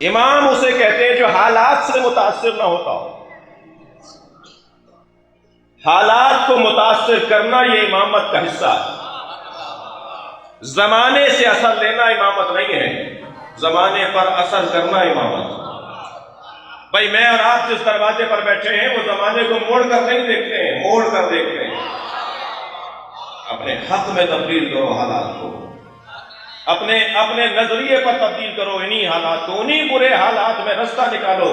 امام اسے کہتے ہیں جو حالات سے متاثر نہ ہوتا ہو۔ حالات کو متاثر کرنا یہ امامت کا حصہ ہے۔ زمانے سے اثر لینا امامت نہیں ہے، زمانے پر اثر کرنا امامت۔ بھائی میں اور آپ جس دروازے پر بیٹھے ہیں وہ زمانے کو موڑ کر نہیں دیکھتے ہیں، موڑ کر دیکھتے ہیں۔ اپنے حق میں تبدیل کرو حالات کو، اپنے نظریے پر تبدیل کرو انہی حالات کو، انہی برے حالات میں رستہ نکالو۔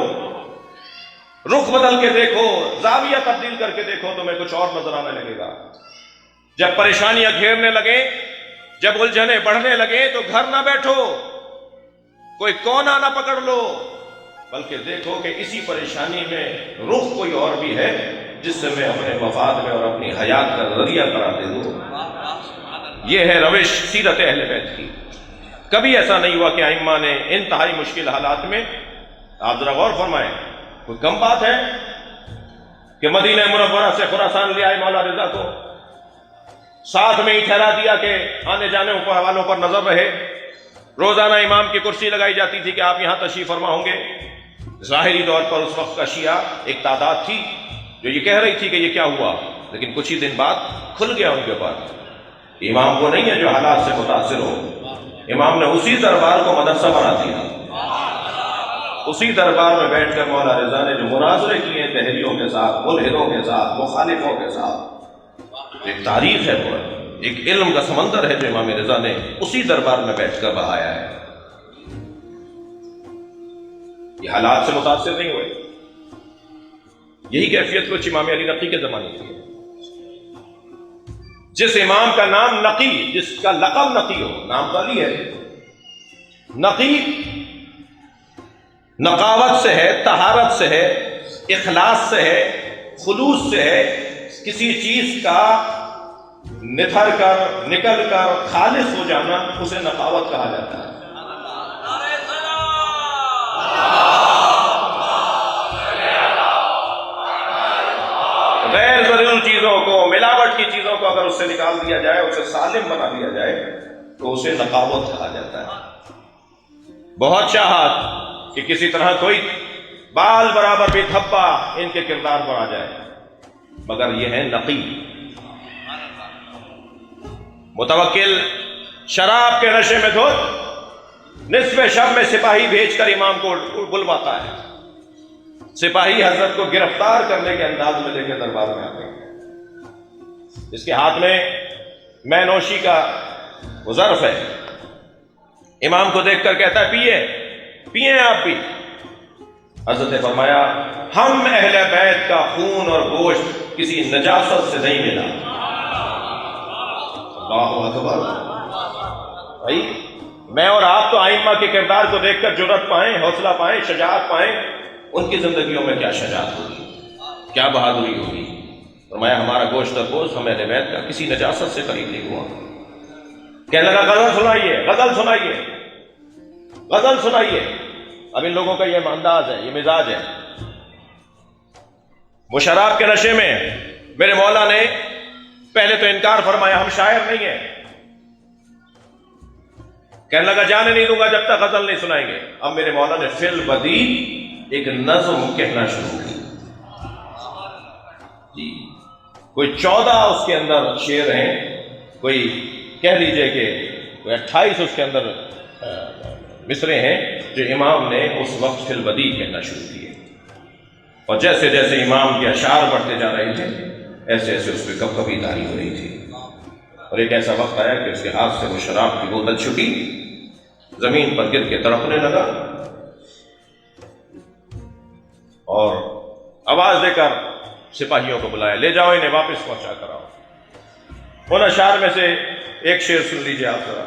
رخ بدل کے دیکھو، زاویہ تبدیل کر کے دیکھو، تمہیں کچھ اور نظر آنے لگے گا۔ جب پریشانیاں گھیرنے لگے، جب الجھنیں بڑھنے لگے تو گھر نہ بیٹھو، کوئی کونا نہ پکڑ لو، بلکہ دیکھو کہ اسی پریشانی میں رخ کوئی اور بھی ہے جس سے میں اپنے مفاد میں اور اپنی حیات کا ذریعہ قرار دے دوں۔ یہ ہے روش سیرت اہل بیت کی۔ کبھی ایسا نہیں ہوا کہ ائمہ نے انتہائی مشکل حالات میں، آپ ذرا غور فرمائیں، کوئی کم بات ہے کہ مدینہ منورہ سے خراسان لے آئے مولا رضا کو، ساتھ میں ہی ٹھہرا دیا کہ آنے جانے والوں پر نظر رہے، روزانہ امام کی کرسی لگائی جاتی تھی کہ آپ یہاں تشریف فرما ہوں گے۔ ظاہری طور پر اس وقت کا شیعہ ایک تعداد تھی جو یہ کہہ رہی تھی کہ یہ کیا ہوا، لیکن کچھ ہی دن بعد کھل گیا ان کے پاس۔ امام کو نہیں ہے جو حالات سے متاثر ہو، امام نے اسی دربار کو مدرسہ بنا دیا۔ اسی دربار میں بیٹھ کر مولا رضا نے جو مناظرے کیے دہریوں کے ساتھ، ملحدوں کے ساتھ، مخالفوں کے ساتھ، ایک تاریخ ہے، وہ ایک علم کا سمندر ہے جو امام رضا نے اسی دربار میں بیٹھ کر بہایا ہے۔ یہ حالات سے متاثر نہیں ہوئے۔ یہی کیفیت کچھ امام علی نقی کے زمانے کی ہے۔ جس امام کا نام نقی، جس کا لقب نقی ہو، نام تو علی ہے، نقی نقاوت سے ہے، طہارت سے ہے، اخلاص سے ہے، خلوص سے ہے۔ کسی چیز کا نتھر کر، نکل کر خالص ہو جانا، اسے نقاوت کہا جاتا ہے۔ غیر ضروری چیزوں کو، ملاوٹ کی چیزوں کو اگر اس سے نکال دیا جائے، اسے سالم بنا دیا جائے تو اسے نقاوت کہا جاتا ہے۔ بہت چاہت کہ کسی طرح کوئی بال برابر بھی دھبا ان کے کردار پر آ جائے، مگر یہ ہے نقی۔ متوکل شراب کے نشے میں دھت نصف شب میں سپاہی بھیج کر امام کو بلواتا ہے۔ سپاہی حضرت کو گرفتار کرنے کے انداز میں لے کے دربار میں آتے ہیں۔ اس کے ہاتھ میں نوشی کا وہ ظرف ہے، امام کو دیکھ کر کہتا ہے پیئیں آپ بھی۔ حضرت نے فرمایا ہم اہل بیت کا خون اور گوشت کسی نجاست سے نہیں ملا۔ اللہ اکبر۔ بھائی میں اور آپ تو ائمہ کے کردار کو دیکھ کر جرأت پائیں، حوصلہ پائیں، شجاعت پائیں۔ ان کی زندگیوں میں کیا شجاعت ہوگی، کیا بہادری ہوگی۔ فرمایا ہمارا گوشت اور گوشت ہم اہل بیت کا کسی نجاست سے قریب نہیں ہوا۔ کہنے لگا غزل سنائیے، غزل سنائیے، غزل سنائیے۔ اب ان لوگوں کا یہ انداز ہے، یہ مزاج ہے۔ وہ شراب کے نشے میں میرے مولا نے پہلے تو انکار فرمایا، ہم شاعر نہیں ہیں۔ کہنے لگا جانے نہیں دوں گا جب تک غزل نہیں سنائیں گے۔ اب میرے مولا نے فی البدی ایک نظم کہنا شروع کی جی، کوئی 14 اس کے اندر شعر ہیں، کوئی کہہ لیجئے کہ کوئی 28 اس کے اندر مصرے ہیں جو امام نے اس وقت فی البدی کہنا شروع کیے۔ اور جیسے جیسے امام کے اشعار بڑھتے جا رہے تھے، ایسے ایسے اس پہ کب کبھی داری ہو رہی تھی۔ اور ایک ایسا وقت آیا کہ اس کے ہاتھ سے وہ شراب کی بوتل چھٹی، زمین پر گر کے تڑپنے لگا، اور آواز دے کر سپاہیوں کو بلایا، لے جاؤ انہیں واپس پہنچا کر آؤ۔ ان اشعار میں سے ایک شعر سن لیجئے آپ ذرا،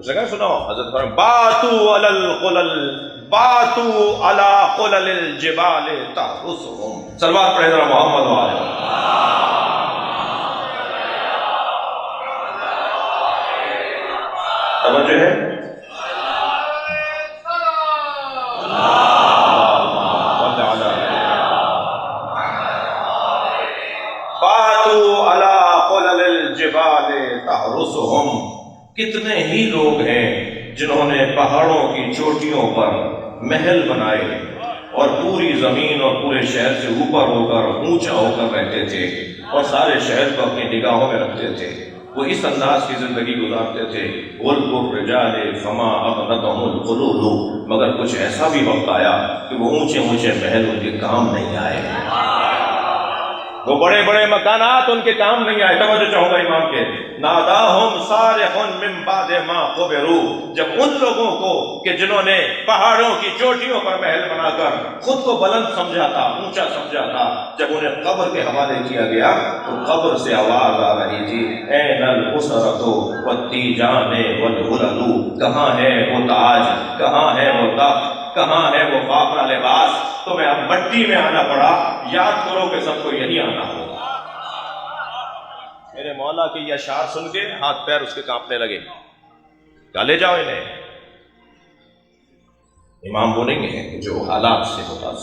جگہ سناؤ۔ حضرت فرمایا باتو علی القلل، باتو علی قلل الجبال تحرسهم۔ صلوات پڑھیں ذرا محمد وآلہ۔ توجہ ہے؟ باتو علی قلل الجبال تحرسهم۔ کتنے ہی لوگ ہیں جنہوں نے پہاڑوں کی چوٹیوں پر محل بنائے اور پوری زمین اور پورے شہر سے اوپر ہو کر اونچا ہو کر رہتے تھے اور سارے شہر کو اپنی نگاہوں میں رکھتے تھے، وہ اس انداز کی زندگی گزارتے تھے۔ غلب الرجال فما اغنتهم القلوب، مگر کچھ ایسا بھی وقت آیا کہ وہ اونچے اونچے محل ان کے کام نہیں آئے، وہ بڑے بڑے مکانات ان کے کام نہیں آئے۔ توجہ چاہوں گا امام کے، ناداہم صارخ من بعد ما قبروا، جب ان لوگوں کو کہ جنہوں نے پہاڑوں کی چوٹیوں پر محل بنا کر خود کو بلند سمجھا تھا، اونچا سمجھا تھا، جب انہیں قبر کے حوالے کیا گیا تو قبر سے آواز آ رہی تھی، این الاسرۃ والتیجان والحلل، کہاں ہے وہ تاج، کہاں ہے وہ تخت، کہاں ہے وہ فاخرہ لباس؟ تمہیں اب مٹی میں آنا پڑا، یاد کرو کہ سب کو یہی آنا ہوگا۔ میرے مولا کی یہ اشعار سن کے ہاتھ پیر اس کے کانپنے لگے، کہا لے جاؤ انہیں۔ امام بولیں گے کہ جو حالات سے متاثر